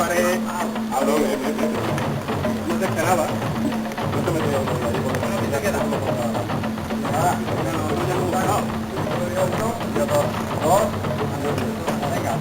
pared. Ah, no, no te esperaba. No te metí uno ahí por lo menos. ¿Y te queda? Nada, no, ya no, no. Yo dos. Venga,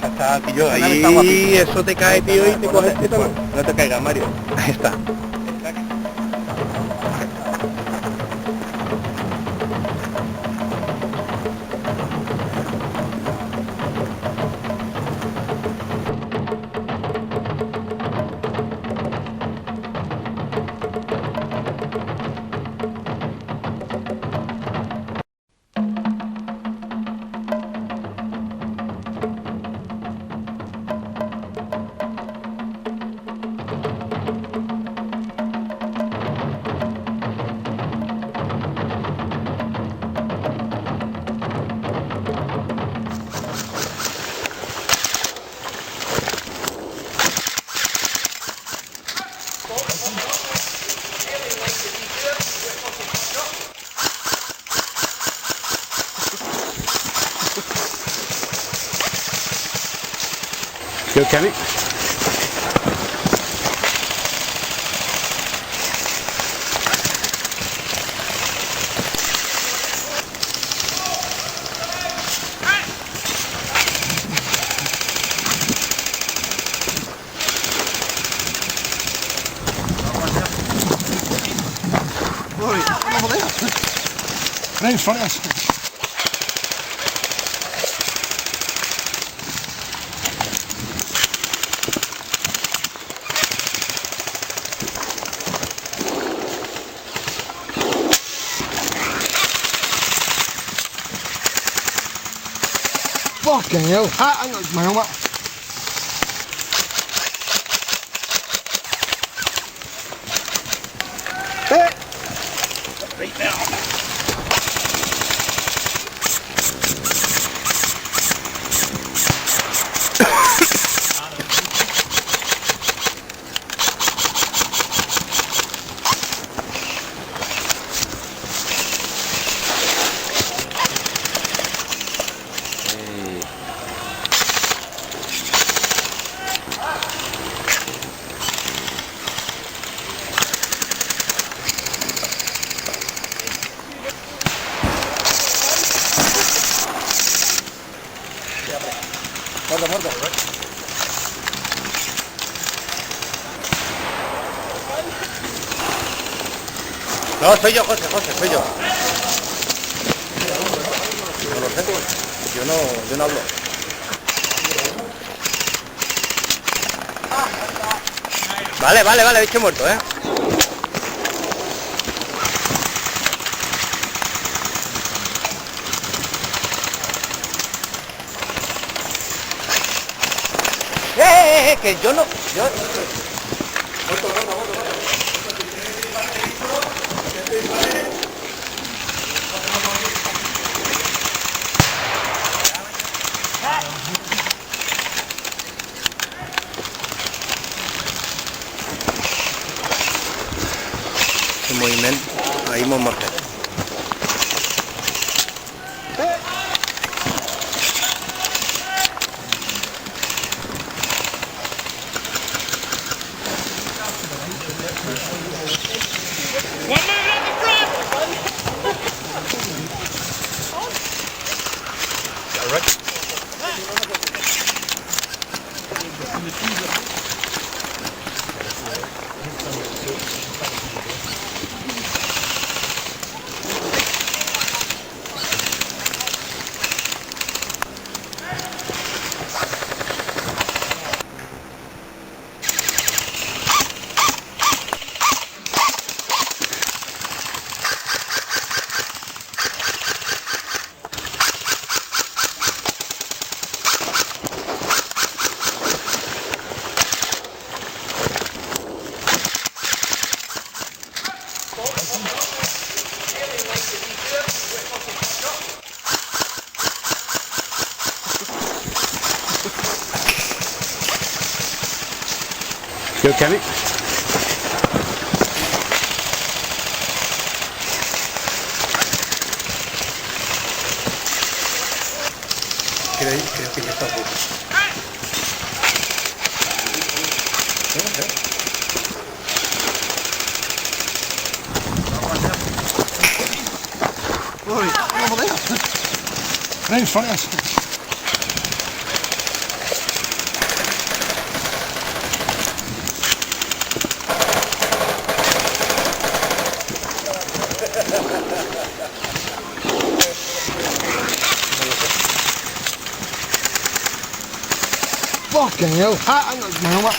Está, tío, ahí eso te cae, tío, y te coges el título. No te caigas, Mario. Ahí está. You okay? Ven, Flores. Fucking hell. Hang on, my helmet. Right now. Muerto. No, soy yo, José, soy yo. No lo sé, yo no hablo. Vale, bicho muerto, ¿eh? Que yo no... El movimiento, ahí hemos marcado. You okay, mate? Creo que ya está poco. Uy, no joder. Ven, fallas. Fucking hell. Hang on,